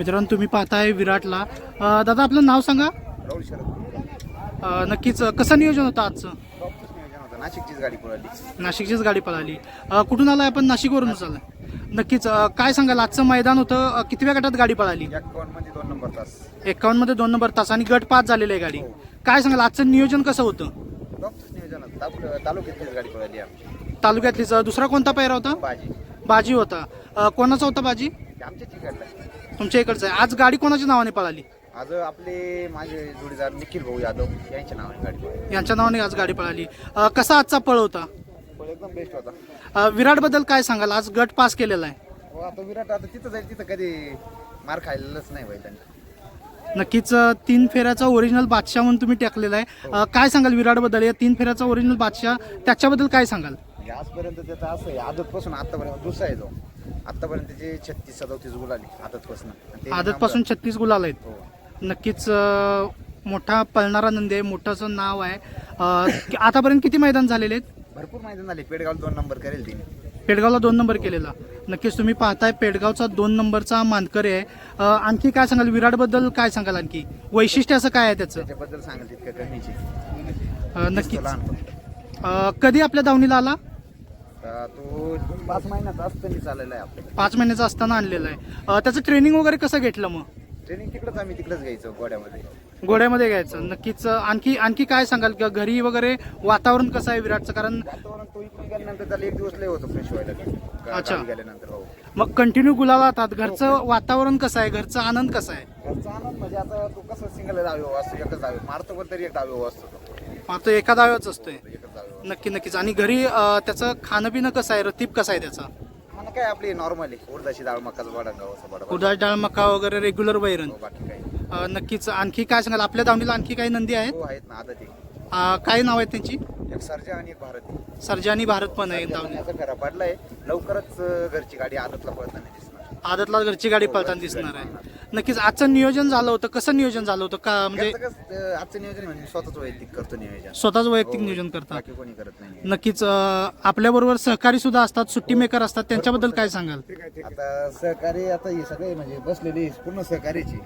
मित्रांनो तुम्ही पाहताय विराटला. दादा आपलं नाव सांगा. राहुल शरद. नक्कीच कसं नियोजन होतं आजचं? टॉपचंच नियोजन होतं. नाशिकचीच गाडी पळाली. नाशिकचीच गाडी पळाली. कुठून आलाय आपण? नाशिकवरून चाललाय. नक्कीच काय सांगाल आजचं मैदान होतं, कितव्या गटात गाडी पळाली? 51 मध्ये 2 नंबर तास. 51 मध्ये 2 नंबर तास आणि गट 5 झालेली आहे गाडी. काय सांगाल आजचं नियोजन कसं होतं? टॉपचंच नियोजन होतं. तालुक्यातलीच गाडी पळाली आमची. तालुक्यातलीच. दुसरा कोणता पैरा होता? बाजी. बाजी होता. कोणाचा होता बाजी? आमच्याच इकडला. तुमच्या इकडचं आहे. आज गाडी कोणाच्या नावाने पळाली? आज आपले माझे जोडीदार निखिल भाऊ यादव यांच्या नावाने गाडी पळाली. यांच्या नावाने आज गाडी पळाली. कसा आजचा पळ होता? पळ एकदम बेस्ट होता. विराट बद्दल काय सांगाल? आज गट पास केलेला आहे. हो, आता विराट आता तिथं जाईल तिथं कधी मार खायलाच नाही बैलांनी. नक्कीच 3 फेऱ्याचा ओरिजिनल बादशाह म्हणून तुम्ही टाकलेला आहे. काय सांगाल विराट बद्दल? या 3 फेऱ्याचा ओरिजिनल बादशाह त्याच्याबद्दल काय सांगाल? म्हणजे आजपर्यंत त्याचं असं आहे, आदतपासून आतापर्यंत दुसरा आहे तो. आतापर्यंत त्याचे 36-37 गुल आली आदतपासून. आदतपासून 36 गुलाल आहेत. हो. नक्कीच मोठा पळणारा नंदी आहे, मोठाचं नाव आहे. आतापर्यंत किती मैदान झालेले आहेत? भरपूर मैदान झाले. पेडगाव 2 नंबर करेल तिने. पेडगावला 2 नंबर केलेला. नक्कीच तुम्ही पाहताय पेडगावचा 2 नंबरचा मानकरी आहे. आणखी काय सांगाल विराट बद्दल? काय सांगाल आणखी वैशिष्ट्य असं काय आहे त्याचं? त्याच्याबद्दल सांगाल तितकं कमीची. नक्कीच. लहान फक्त. कधी आपल्या दावणीला आला? तो 5 महिन्याचा असताना चाललेला आहे आपल्याला. 5 महिन्याचा असताना आणलेला आहे. त्याचं ट्रेनिंग वगैरे कसं घेतलं मग? ट्रेनिंग तिकडंच आम्ही तिकडंच घ्यायचो गोड्यामध्ये. घोड्यामध्ये घ्यायचं. नक्कीच आणखी काय सांगाल की घरी वगैरे वातावरण कसं आहे विराटचं? कारण वातावरण तो इकडे गेल्यानंतर त्याला 1 दिवस लय होतो फ्रेश व्हायला. अच्छा. गेल्यानंतर हो. मग कंटिन्यू गुलाला येतात. घरचं वातावरण कसं आहे? घरचा आनंद कसा आहे? घरचा आनंद म्हणजे आता तो कसं सिंगल दावे असतो, एकच दावे मारतो पण तरी एक दावे असतो तो. आता एका दाव्याच असतोय. एकच दावे. नक्कीच. आणि घरी त्याचं खाणं पिणं कसं आहे? रतीब कसा आहे त्याचा? मला काय आपली नॉर्मल आहे. उडदाची डाळ, मकाचा वडा, गव्हाचा वडा. उडदाची डाळ, मका वगैरे रेग्युलर वैरण. हो, बाकी काही. नक्कीच. आणखी काय सांगाल? आपल्या दावणीला आणखी काही नंदी आहेत? हो आहेत ना. आता ते काय नाव आहेत त्यांची? एक सर्जा आणि एक भारती. सर्जा आणि भारत पण आहे दावणी. त्याचा खरा पडलाय. लवकरच घरची गाडी आदतला पळताना दिसणार. आदतला घरची गाडी पळताना दिसणार आहे. नक्कीच. आजचं नियोजन झालं होतं, कसं नियोजन झालं होतं? का म्हणजे आजचं नियोजन म्हणजे स्वतःच वैयक्तिक करतो नियोजन. स्वतःच वैयक्तिक हो, नियोजन करतात? बाकी कोणी करत नाही. नक्कीच. आपल्याबरोबर सहकारी सुद्धा असतात, सुट्टी मेकर असतात, त्यांच्याबद्दल काय सांगाल? आता सहकारी आता हे सगळे म्हणजे बसलेले पूर्ण सहकारीची.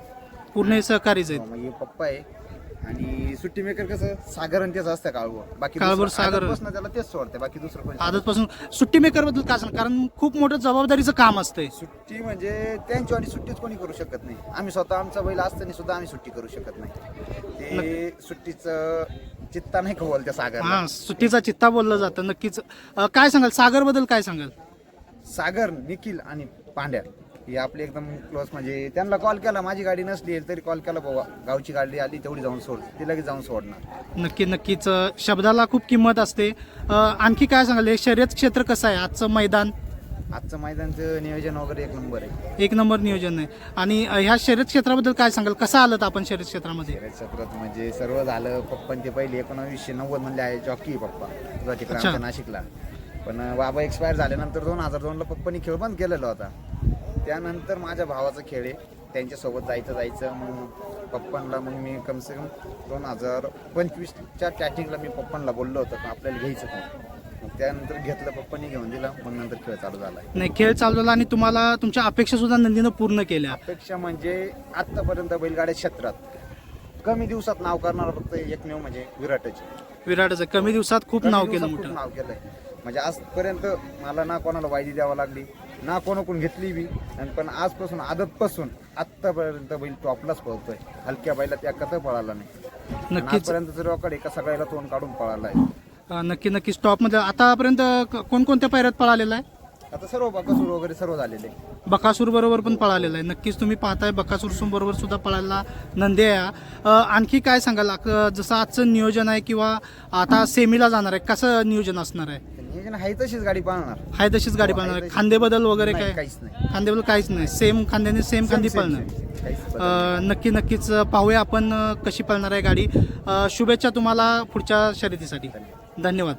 पूर्ण हे सहकारीच आहेत. म्हणजे पप्पा आहे आणि सुट्टी मेकर कसं सागर आणि त्याचं असतं काळभोर. बाकी काळभोर सागर. बसणं त्याला तेच सोडते. बाकी दुसरं कोणी आदतपासून सुट्टी मेकर बद्दल काय सांगाल? कारण खूप मोठं जबाबदारीचं काम असतंय. सुट्टी म्हणजे त्यांची आणि सुट्टीच कोणी करू शकत नाही. आम्ही स्वतः आमचा बैल असताना सुद्धा आम्ही सुट्टी करू शकत नाही. ते सुट्टीचं चित्ता नाही का बोलते सागर. हा, सुट्टीचा चित्ता बोललं जातं. नक्कीच. काय सांगाल सागर बद्दल? काय सांगाल? सागर, निखिल आणि पांड्या हे आपले एकदम क्लोज. म्हणजे त्यांना कॉल केला, माझी गाडी नसली तरी कॉल केला, बाबा गावची गाडी आली तेवढी जाऊन सोड, ती लगेच जाऊन सोडणार. नक्कीच. शब्दाला खूप किंमत असते. आणखी काय सांगाल? हे शर्यत क्षेत्र कसं आहे आजचं मैदान? आजचं मैदानचं नियोजन वगैरे 1 नंबर आहे. 1 नंबर नियोजन आहे. आणि ह्या शर्यत क्षेत्राबद्दल काय सांगाल? कसं आलं आपण शर्यत क्षेत्रामध्ये? क्षेत्रात म्हणजे सर्व झालं. पप्पा ते पहिले 1990 मधले आहे जॉकी पप्पा तुझा तिकडे आमच्या नाशिकला. पण बाबा एक्सपायर झाल्यानंतर 2002ला पप्पांनी खेळ बंद केलेला होता. त्यानंतर माझ्या भावाचा खेळ आहे, त्यांच्यासोबत जायचं. मग पप्पांना मग मी कमसे कम 2025च्या स्टार्टिंगला मी पप्पांना बोललो होतं की आपल्याला घ्यायचं नाही. मग त्यानंतर घेतलं, पप्पांनी घेऊन दिला. मग नंतर खेळ चालू झाला. नाही, खेळ चालू झाला आणि तुम्हाला तुमच्या अपेक्षा सुद्धा नंदीनं पूर्ण केल्या. अपेक्षा म्हणजे आतापर्यंत बैलगाड्या क्षेत्रात कमी दिवसात नाव करणारा फक्त एकमेव म्हणजे विराटचं कमी दिवसात खूप नाव केलं, मोठं नाव केलंय. म्हणजे आजपर्यंत मला ना कोणाला वायदी द्यावा लागली, ना कोणाकडून घेतली बी. पण आजपासून आदतपासून आत्तापर्यंत बैल टॉपलाच पळतोय. हलक्या बैला त्या पळाला नाही. नक्कीच. आजपर्यंत रेकॉर्ड एका सगळ्याला तोंड काढून पळाला आहे. नक्कीच. टॉपमध्ये आतापर्यंत कोणकोणत्या पायऱ्यात पळालेला आहे? आता सर्व बकासूर वगैरे सर्व झालेले. बकासूर बरोबर पण पळालेला आहे. नक्कीच तुम्ही पाहताय बकासूर बरोबर सुद्धा पळायला नंदी आहे. आणखी काय सांगाल? जसं आजचं नियोजन आहे किंवा आता सेमीला जाणार आहे, कसं नियोजन असणार आहे? नियोजन आहे तशीच गाडी पळणार. आहे तशीच गाडी पळणार आहे. खांदे बदल वगैरे काय? काहीच नाही. खांदे बदल काहीच नाही. सेम खांद्याने सेम खांदी पळणार. नक्कीच पाहूया आपण कशी पळणार आहे गाडी. शुभेच्छा तुम्हाला पुढच्या शर्यतीसाठी. धन्यवाद.